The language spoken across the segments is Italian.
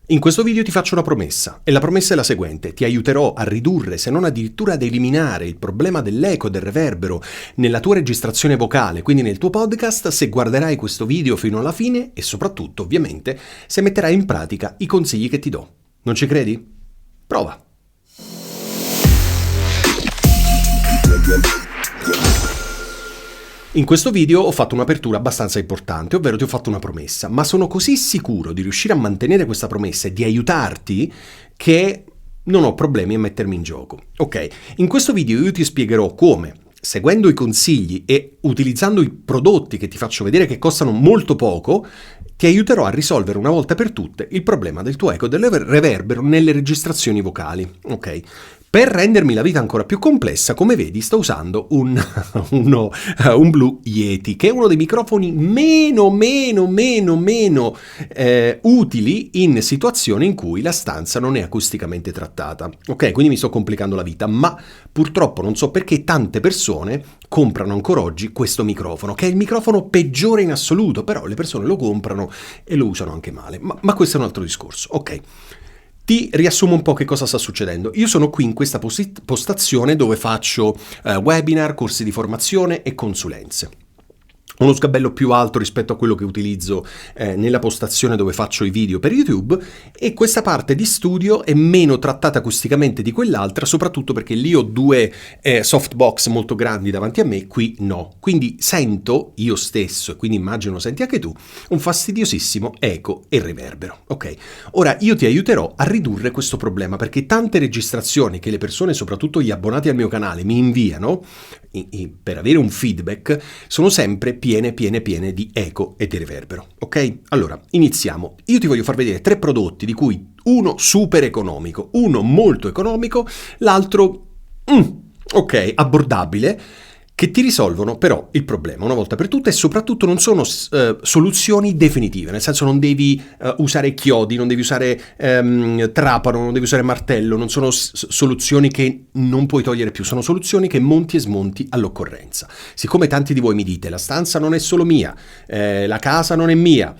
In questo video ti faccio una promessa, e la promessa è la seguente: ti aiuterò a ridurre, se non addirittura ad eliminare il problema dell'eco e del reverbero nella tua registrazione vocale, quindi nel tuo podcast, se guarderai questo video fino alla fine e soprattutto, ovviamente, se metterai in pratica i consigli che ti do. Non ci credi? Prova! In questo video ho fatto un'apertura abbastanza importante, ovvero ti ho fatto una promessa, ma sono così sicuro di riuscire a mantenere questa promessa e di aiutarti che non ho problemi a mettermi in gioco. Ok, in questo video io ti spiegherò come, seguendo i consigli e utilizzando i prodotti che ti faccio vedere che costano molto poco, ti aiuterò a risolvere una volta per tutte il problema del tuo eco e del reverbero nelle registrazioni vocali. Ok? Per rendermi la vita ancora più complessa, come vedi, sto usando un Blue Yeti, che è uno dei microfoni meno utili in situazioni in cui la stanza non è acusticamente trattata. Ok, quindi mi sto complicando la vita, ma purtroppo non so perché tante persone comprano ancora oggi questo microfono, che è il microfono peggiore in assoluto, però le persone lo comprano e lo usano anche male. Ma questo è un altro discorso. Ok. Ti riassumo un po' che cosa sta succedendo. Io sono qui in questa postazione dove faccio webinar, corsi di formazione e consulenze. Ho uno sgabello più alto rispetto a quello che utilizzo nella postazione dove faccio i video per YouTube, e questa parte di studio è meno trattata acusticamente di quell'altra, soprattutto perché lì ho due softbox molto grandi davanti a me, qui no. Quindi sento io stesso, e quindi immagino senti anche tu, un fastidiosissimo eco e riverbero. Ok, ora io ti aiuterò a ridurre questo problema, perché tante registrazioni che le persone, soprattutto gli abbonati al mio canale, mi inviano per avere un feedback sono sempre piene di eco e di riverbero. Ok? Allora, iniziamo. Io ti voglio far vedere 3 prodotti, di cui uno super economico, uno molto economico, l'altro ok, abbordabile, che ti risolvono però il problema una volta per tutte, e soprattutto non sono soluzioni definitive, nel senso non devi usare chiodi, non devi usare trapano, non devi usare martello, non sono soluzioni che non puoi togliere più, sono soluzioni che monti e smonti all'occorrenza. Siccome tanti di voi mi dite la stanza non è solo mia, la casa non è mia,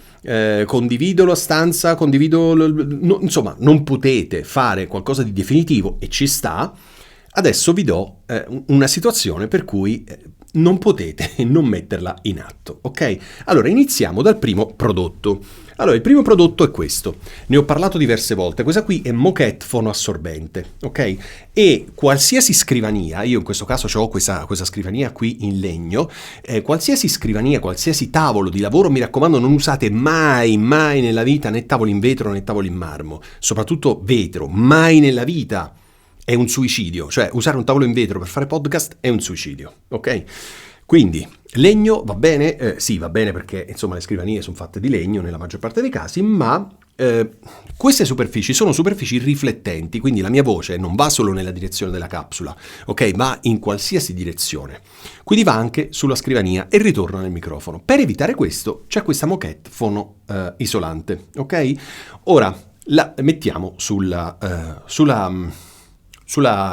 condivido la stanza, insomma non potete fare qualcosa di definitivo, e ci sta. Adesso vi do una situazione per cui non potete non metterla in atto, ok? Allora, iniziamo dal primo prodotto. Allora, il primo prodotto è questo. Ne ho parlato diverse volte. Questa qui è Moquette fonoassorbente, ok? E qualsiasi scrivania, io in questo caso ho questa scrivania qui in legno, qualsiasi scrivania, qualsiasi tavolo di lavoro, mi raccomando, non usate mai nella vita né tavoli in vetro né tavoli in marmo, soprattutto vetro, mai nella vita. È un suicidio, cioè usare un tavolo in vetro per fare podcast è un suicidio, ok? Quindi, legno va bene? Sì, va bene, perché insomma le scrivanie sono fatte di legno nella maggior parte dei casi, ma queste superfici sono superfici riflettenti, quindi la mia voce non va solo nella direzione della capsula, ok? Va in qualsiasi direzione, quindi va anche sulla scrivania e ritorna nel microfono. Per evitare questo c'è questa Moquette fono isolante, ok? Ora la mettiamo sulla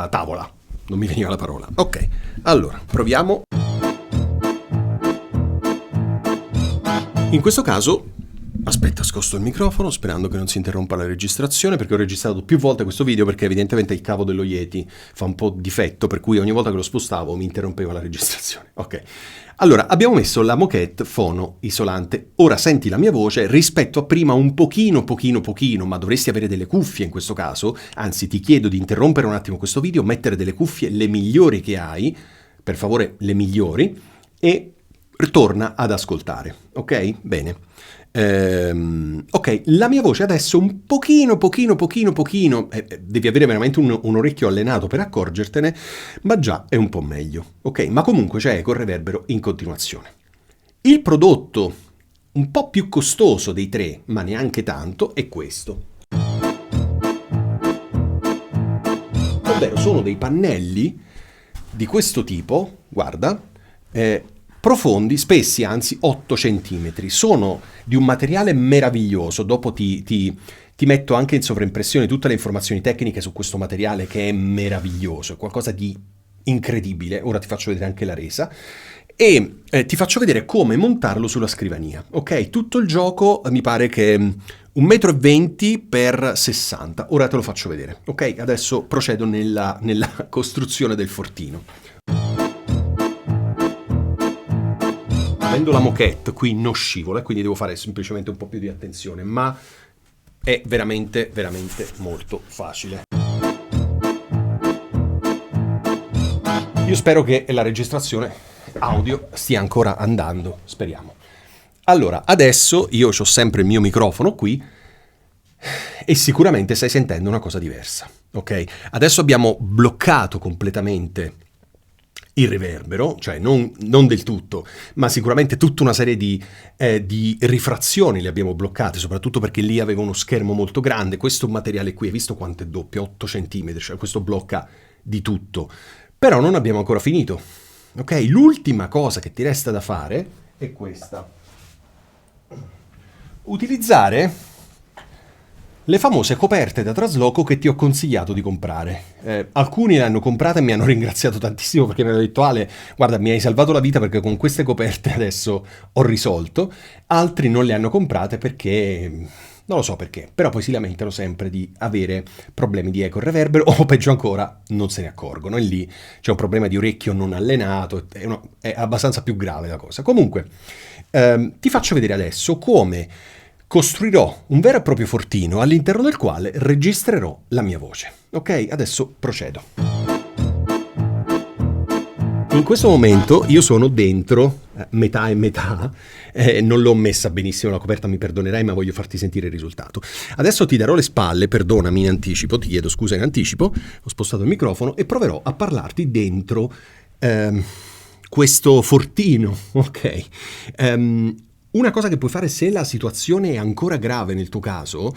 tavola, non mi veniva la parola. Ok, allora, proviamo. In questo caso, aspetta, scosto il microfono sperando che non si interrompa la registrazione, perché ho registrato più volte questo video perché evidentemente il cavo dello Yeti fa un po' difetto, per cui ogni volta che lo spostavo mi interrompeva la registrazione. Ok, allora abbiamo messo la Moquette fono isolante. Ora senti la mia voce rispetto a prima un pochino, ma dovresti avere delle cuffie in questo caso, anzi ti chiedo di interrompere un attimo questo video, mettere delle cuffie, le migliori che hai, per favore le migliori, e torna ad ascoltare, ok? Bene. Ok, la mia voce adesso un pochino, devi avere veramente un orecchio allenato per accorgertene, ma già è un po' meglio, ok? Ma comunque c'è eco e reverbero in continuazione. Il prodotto un po' più costoso dei 3, ma neanche tanto, è questo. Ovvero sono dei pannelli di questo tipo, guarda, profondi, spessi, anzi 8 cm, sono di un materiale meraviglioso. Dopo ti metto anche in sovraimpressione tutte le informazioni tecniche su questo materiale, che è meraviglioso, è qualcosa di incredibile. Ora ti faccio vedere anche la resa e ti faccio vedere come montarlo sulla scrivania. Ok, tutto il gioco mi pare che 1,20 m per 60. Ora te lo faccio vedere, ok? Adesso procedo nella costruzione del fortino. Avendo la moquette qui non scivola, quindi devo fare semplicemente un po' più di attenzione, ma è veramente, veramente molto facile. Io spero che la registrazione audio stia ancora andando, speriamo. Allora, adesso io ho sempre il mio microfono qui e sicuramente stai sentendo una cosa diversa, ok? Adesso abbiamo bloccato completamente il riverbero, cioè non del tutto, ma sicuramente tutta una serie di rifrazioni le abbiamo bloccate, soprattutto perché lì avevo uno schermo molto grande. Questo materiale qui, hai visto quanto è doppio? 8 cm, cioè questo blocca di tutto. Però non abbiamo ancora finito, ok? L'ultima cosa che ti resta da fare è questa. Utilizzare le famose coperte da trasloco che ti ho consigliato di comprare. Alcuni le hanno comprate e mi hanno ringraziato tantissimo perché mi hanno detto: Ale, guarda, mi hai salvato la vita perché con queste coperte adesso ho risolto. Altri non le hanno comprate perché non lo so perché, però poi si lamentano sempre di avere problemi di eco e reverbero o peggio ancora non se ne accorgono e lì c'è un problema di orecchio non allenato, è abbastanza più grave la cosa. Comunque ti faccio vedere adesso come costruirò un vero e proprio fortino all'interno del quale registrerò la mia voce. Ok, adesso procedo. In questo momento io sono dentro, metà e metà, non l'ho messa benissimo la coperta, mi perdonerai, ma voglio farti sentire il risultato. Adesso ti darò le spalle, perdonami in anticipo, ti chiedo scusa in anticipo, ho spostato il microfono e proverò a parlarti dentro questo fortino, ok? Una cosa che puoi fare se la situazione è ancora grave nel tuo caso,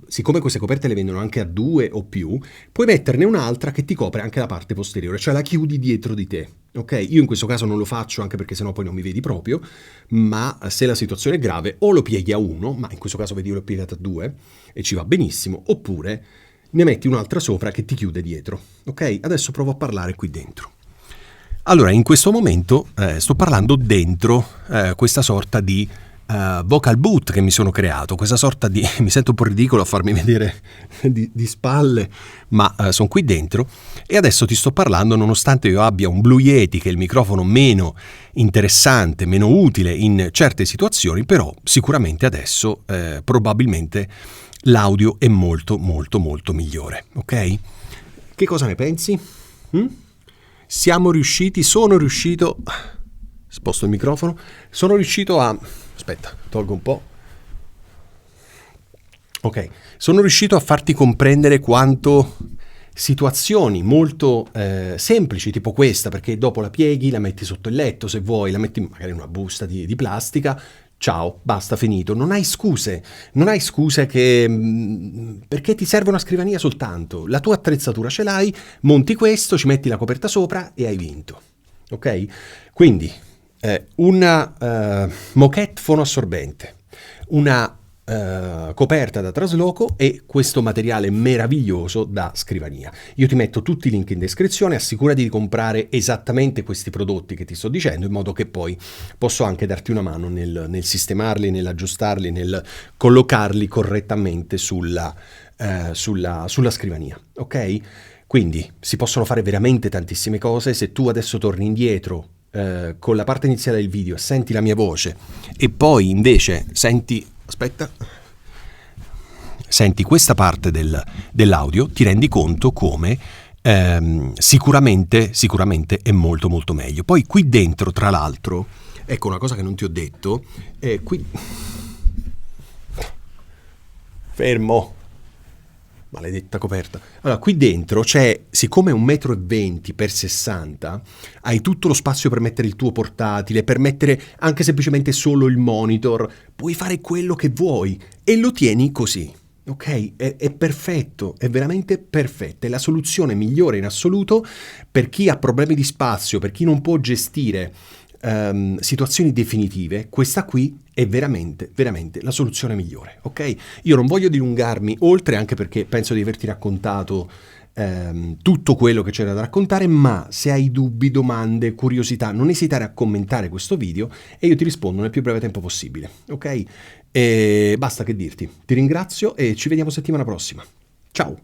siccome queste coperte le vendono anche a 2 o più, puoi metterne un'altra che ti copre anche la parte posteriore, cioè la chiudi dietro di te. Ok? Io in questo caso non lo faccio anche perché sennò poi non mi vedi proprio, ma se la situazione è grave o lo pieghi a 1, ma in questo caso vedi io l'ho piegato a 2 e ci va benissimo, oppure ne metti un'altra sopra che ti chiude dietro. Ok? Adesso provo a parlare qui dentro. Allora, in questo momento sto parlando dentro questa sorta di vocal booth che mi sono creato, questa sorta di... mi sento un po' ridicolo a farmi vedere di spalle, ma sono qui dentro e adesso ti sto parlando nonostante io abbia un Blue Yeti, che è il microfono meno interessante, meno utile in certe situazioni, però sicuramente adesso probabilmente l'audio è molto molto molto migliore, ok? Che cosa ne pensi? Sono riuscito, sposto il microfono, sono riuscito a, aspetta, tolgo un po', ok, sono riuscito a farti comprendere quanto situazioni molto semplici, tipo questa, perché dopo la pieghi, la metti sotto il letto, se vuoi, la metti magari in una busta di plastica, ciao, basta, finito. Non hai scuse perché ti serve una scrivania soltanto. La tua attrezzatura ce l'hai, monti questo, ci metti la coperta sopra e hai vinto. Ok? Quindi una moquette fonoassorbente, una coperta da trasloco e questo materiale meraviglioso da scrivania. Io ti metto tutti i link in descrizione, assicurati di comprare esattamente questi prodotti che ti sto dicendo, in modo che poi posso anche darti una mano nel sistemarli, nell'aggiustarli, nel collocarli correttamente sulla scrivania, ok? Quindi si possono fare veramente tantissime cose. Se tu adesso torni indietro con la parte iniziale del video, senti la mia voce e poi invece senti questa parte dell'audio, ti rendi conto come sicuramente è molto molto meglio. Poi qui dentro, tra l'altro, ecco una cosa che non ti ho detto, qui... Fermo! Maledetta coperta. Allora, qui dentro c'è, siccome è 1,20 m per 60, hai tutto lo spazio per mettere il tuo portatile, per mettere anche semplicemente solo il monitor, puoi fare quello che vuoi e lo tieni così, ok? È perfetto, è veramente perfetto, è la soluzione migliore in assoluto per chi ha problemi di spazio, per chi non può gestire situazioni definitive. Questa qui è veramente la soluzione migliore, ok? Io non voglio dilungarmi oltre, anche perché penso di averti raccontato tutto quello che c'era da raccontare, ma se hai dubbi, domande, curiosità, non esitare a commentare questo video e io ti rispondo nel più breve tempo possibile, ok? E basta che dirti. Ti ringrazio e ci vediamo settimana prossima. Ciao!